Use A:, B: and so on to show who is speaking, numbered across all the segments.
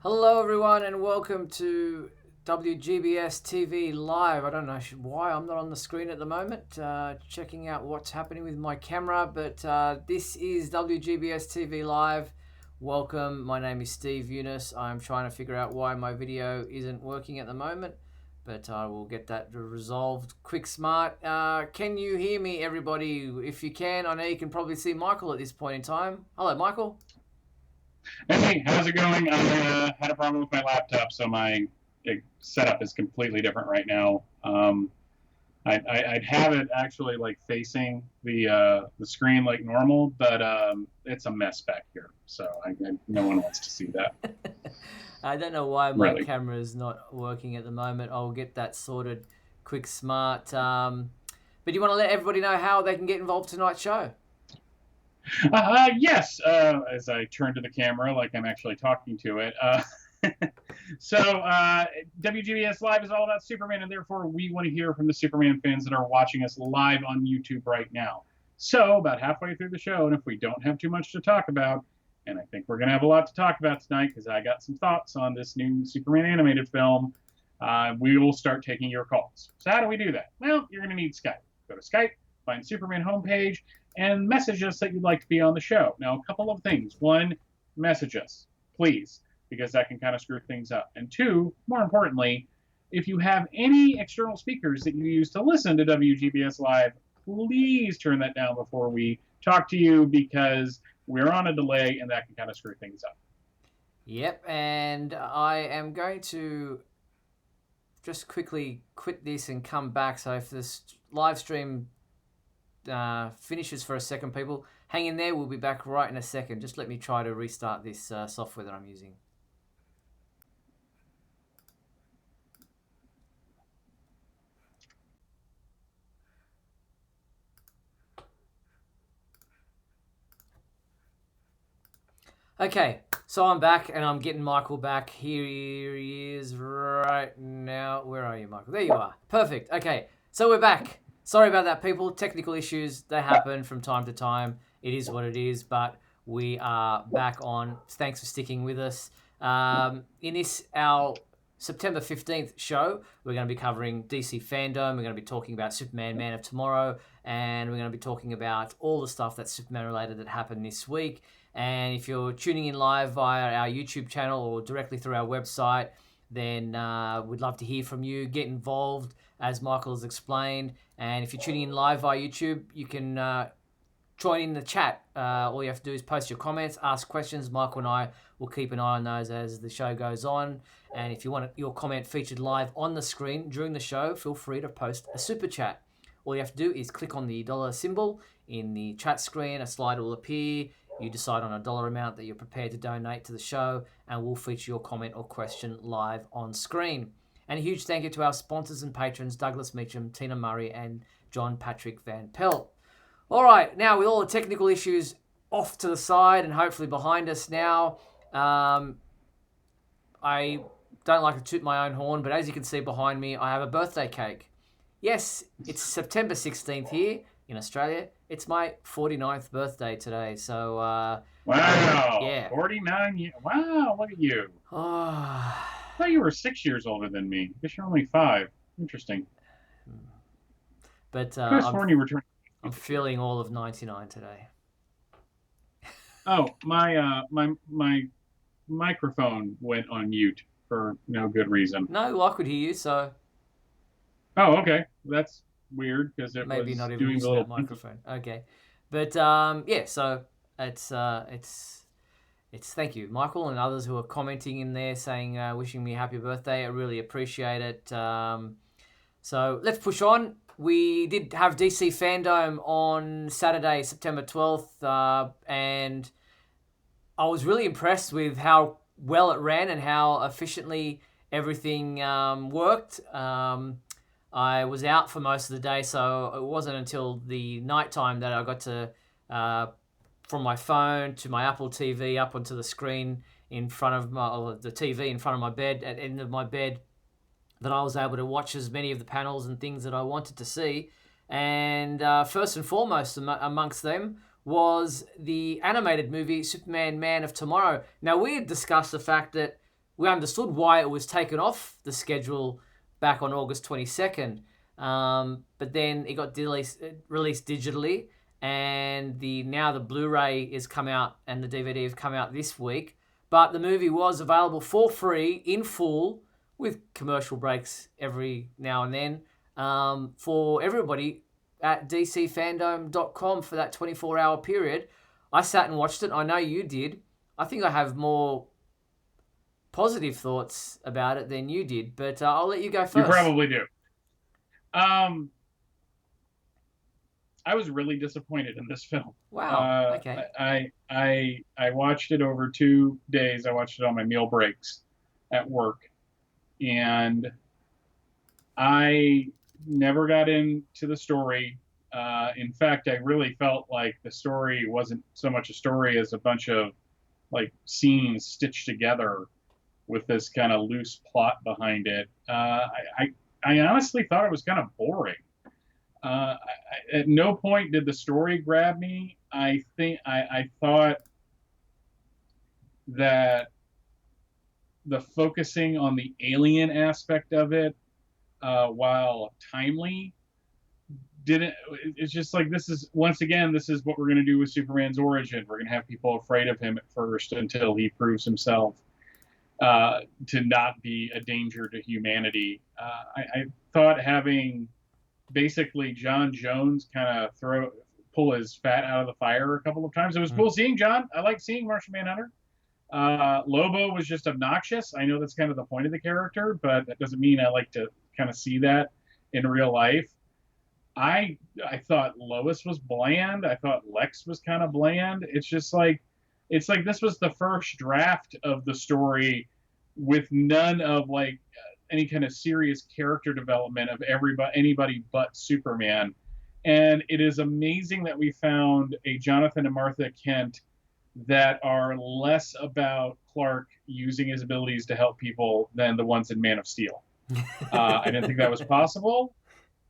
A: Hello everyone and welcome to WGBS TV Live. I don't know why I'm not on the screen at the moment, checking out what's happening with my camera, but this is WGBS TV Live. Welcome, my name is Steve Eunice. I'm trying to figure out why my video isn't working at the moment, but I will get that resolved quick smart. Can you hear me, everybody? If you can, I know you can probably see Michael at this point in time. Hello, Michael.
B: Hey, how's it going? I had a problem with my laptop, so my setup is completely different right now. I'd have it actually like facing the screen like normal, but it's a mess back here, so no one wants to see that.
A: I don't know why my
B: Really.
A: camera is not working at the moment. I'll get that sorted quick smart. But you want to let everybody know how they can get involved in tonight's show?
B: Yes, as I turn to the camera like I'm actually talking to it. So WGBS Live is all about Superman, and therefore we want to hear from the Superman fans that are watching us live on YouTube right now. So about halfway through the show, and if we don't have too much to talk about, and I think we're going to have a lot to talk about tonight because I got some thoughts on this new Superman animated film, we will start taking your calls. So how do we do that? Well, you're going to need Skype. Go to Skype, find Superman homepage, and message us that you'd like to be on the show. Now, a couple of things. One, message us, please, because that can kind of screw things up. And two, more importantly, if you have any external speakers that you use to listen to WGBS Live, please turn that down before we talk to you because we're on a delay and that can kind of screw things up.
A: Yep, and I am going to just quickly quit this and come back. So if this live stream finishes for a second, people, hang in there. We'll be back right in a second. Just let me try to restart this software that I'm using. Okay, so I'm back and I'm getting Michael back. Here he is right now. Where are you, Michael? There you are. Perfect. Okay, so we're back. Sorry about that, people. Technical issues, they happen from time to time. It is what it is, but we are back on. Thanks for sticking with us. In this, our September 15th show, we're going to be covering DC fandom. We're going to be talking about Superman, Man of Tomorrow, and we're going to be talking about all the stuff that's Superman related that happened this week. And if you're tuning in live via our YouTube channel or directly through our website, then we'd love to hear from you. Get involved, as Michael has explained. And if you're tuning in live via YouTube, you can join in the chat. All you have to do is post your comments, ask questions. Michael and I will keep an eye on those as the show goes on. And if you want your comment featured live on the screen during the show, feel free to post a super chat. All you have to do is click on the dollar symbol in the chat screen. A slider will appear. You decide on a dollar amount that you're prepared to donate to the show, and we'll feature your comment or question live on screen. And a huge thank you to our sponsors and patrons, Douglas Meacham, Tina Murray, and John Patrick Van Pelt. All right, now with all the technical issues off to the side and hopefully behind us now, I don't like to toot my own horn, but as you can see behind me, I have a birthday cake. Yes, it's September 16th here in Australia. It's my 49th birthday today, so
B: Wow.
A: yeah.
B: 49 years. Wow, look at you.
A: Oh.
B: I thought you were 6 years older than me. I guess you're only 5. Interesting.
A: But I'm feeling all of 99 today.
B: Oh, my microphone went on mute for no good reason.
A: No, I could hear you, so.
B: Oh, okay. That's weird because it
A: maybe
B: was
A: not even
B: doing
A: using
B: the little
A: that microphone. Okay, but yeah, so it's thank you, Michael, and others who are commenting in there saying wishing me happy birthday. I really appreciate it. So let's push on. We did have DC Fandom on Saturday, September 12th, and I was really impressed with how well it ran and how efficiently everything worked. I was out for most of the day, so it wasn't until the nighttime that I got to, from my phone to my Apple TV up onto the screen in front of the TV in front of my bed, at the end of my bed, that I was able to watch as many of the panels and things that I wanted to see. And first and foremost amongst them was the animated movie Superman, Man of Tomorrow. Now, we had discussed the fact that we understood why it was taken off the schedule back on August 22nd. But then it got released digitally, and now the Blu-ray is come out and the DVD have come out this week. But the movie was available for free in full with commercial breaks every now and then for everybody at dcfandom.com for that 24-hour period. I sat and watched it. I know you did. I think I have more positive thoughts about it than you did, but I'll let you go first.
B: You probably do. I was really disappointed in this film.
A: Wow. Okay.
B: I watched it over 2 days. I watched it on my meal breaks at work, and I never got into the story. In fact, I really felt like the story wasn't so much a story as a bunch of like scenes stitched together with this kind of loose plot behind it. I honestly thought it was kind of boring. At no point did the story grab me. I thought that the focusing on the alien aspect of it, while timely, didn't. It's just like, this is what we're going to do with Superman's origin. We're going to have people afraid of him at first until he proves himself to not be a danger to humanity. I thought having basically John Jones kind of pull his fat out of the fire a couple of times. It was cool seeing John. I like seeing Martian Manhunter. Lobo was just obnoxious. I know that's kind of the point of the character, but that doesn't mean I like to kind of see that in real life. I thought Lois was bland. I thought Lex was kind of bland. It's like this was the first draft of the story with none of like any kind of serious character development of anybody but Superman. And it is amazing that we found a Jonathan and Martha Kent that are less about Clark using his abilities to help people than the ones in Man of Steel. I didn't think that was possible,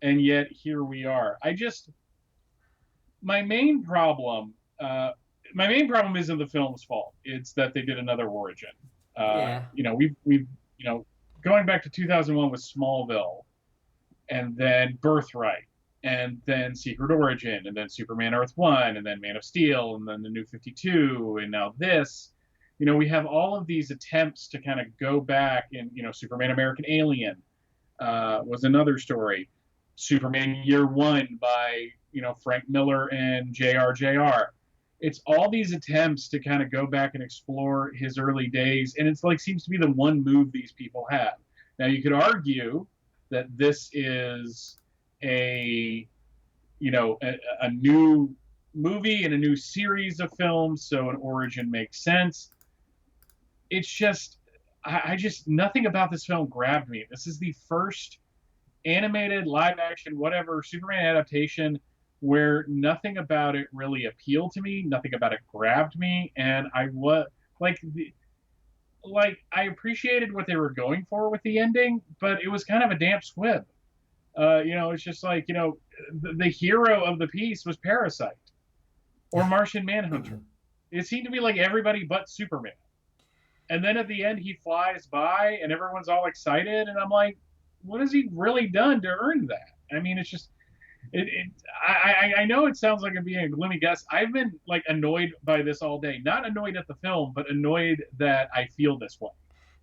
B: and yet here we are. My main problem isn't the film's fault. It's that they did another origin. We've going back to 2001 with Smallville, and then Birthright, and then Secret Origin, and then Superman Earth 1, and then Man of Steel, and then the New 52, and now this. We have all of these attempts to kind of go back, and Superman American Alien was another story. Superman Year One by Frank Miller and JR. It's all these attempts to kind of go back and explore his early days, and it's like seems to be the one move these people have. Now you could argue that this is a new movie and a new series of films, so an origin makes sense. It's just nothing about this film grabbed me. This is the first animated live action whatever Superman adaptation where nothing about it really appealed to me, nothing about it grabbed me, and I appreciated what they were going for with the ending, but it was kind of a damp squib. It's just like, the hero of the piece was Parasite or Martian Manhunter. It seemed to be like everybody but Superman. And then at the end, he flies by and everyone's all excited, and I'm like, what has he really done to earn that? I mean, it's just, I know it sounds like I'm being a gloomy guess. I've been like annoyed by this all day. Not annoyed at the film, but annoyed that I feel this way.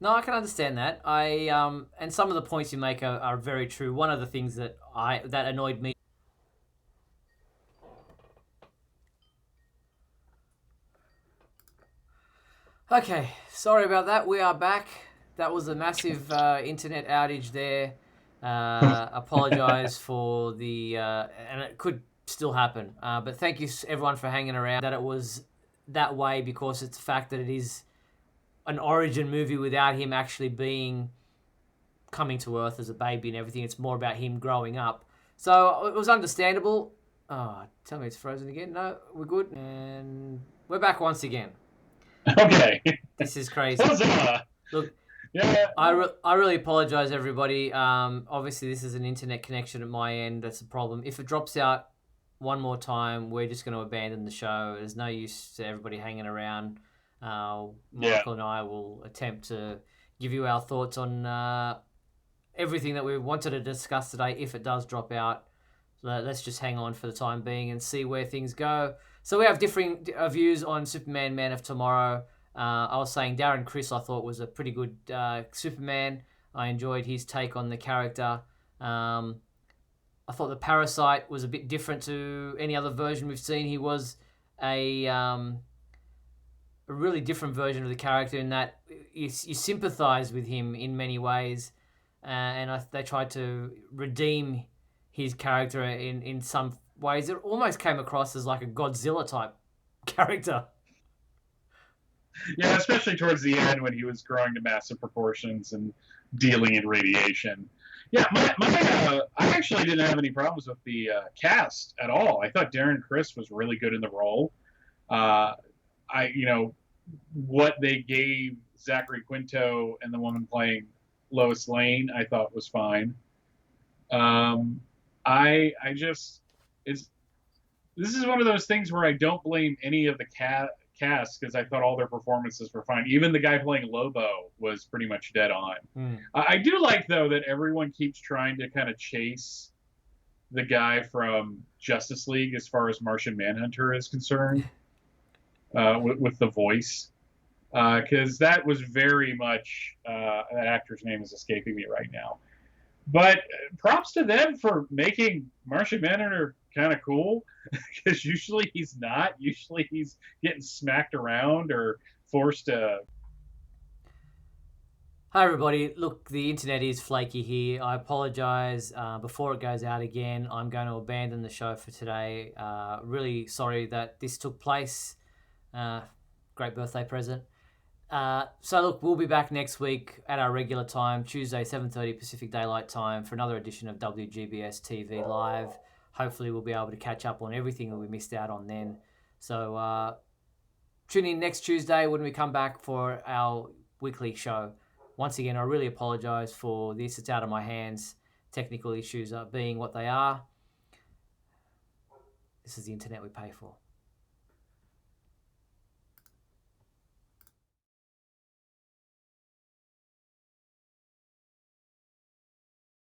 A: No, I can understand that. And some of the points you make are very true. One of the things that annoyed me. Okay, sorry about that. We are back. That was a massive internet outage there. Apologize for the and it could still happen. But thank you everyone for hanging around. That it was that way because it's the fact that it is an origin movie without him actually coming to Earth as a baby and everything. It's more about him growing up. So it was understandable. Oh, tell me it's frozen again. No, we're good. And we're back once again.
B: Okay.
A: This is crazy. Look,
B: yeah.
A: I really apologize, everybody. Obviously, this is an internet connection at my end. That's a problem. If it drops out one more time, we're just going to abandon the show. There's no use to everybody hanging around. Michael and I will attempt to give you our thoughts on everything that we wanted to discuss today if it does drop out. So let's just hang on for the time being and see where things go. So we have differing views on Superman Man of Tomorrow. I was saying Darren Criss I thought was a pretty good Superman. I enjoyed his take on the character. I thought the Parasite was a bit different to any other version we've seen. He was a really different version of the character in that you sympathise with him in many ways, and they tried to redeem his character in some ways. It almost came across as like a Godzilla type character.
B: Yeah, especially towards the end when he was growing to massive proportions and dealing in radiation. Yeah, I actually didn't have any problems with the cast at all. I thought Darren Criss was really good in the role. What they gave Zachary Quinto and the woman playing Lois Lane, I thought was fine. This is one of those things where I don't blame any of the cast because I thought all their performances were fine. Even the guy playing Lobo was pretty much dead on. I do like, though, that everyone keeps trying to kind of chase the guy from Justice League as far as Martian Manhunter is concerned with the voice. Because that was very much, that actor's name is escaping me right now. But props to them for making Martian Manhunter kind of cool, because usually he's not. Usually he's getting smacked around or forced to...
A: Hi everybody, look, the internet is flaky here. I apologise. Before it goes out again, I'm going to abandon the show for today. Really sorry that this took place. Great birthday present. So look, we'll be back next week at our regular time, Tuesday, 7:30 Pacific Daylight Time, for another edition of WGBS TV Live. Hopefully we'll be able to catch up on everything that we missed out on then. So tune in next Tuesday when we come back for our weekly show. Once again, I really apologise for this. It's out of my hands. Technical issues being what they are. This is the internet we pay for.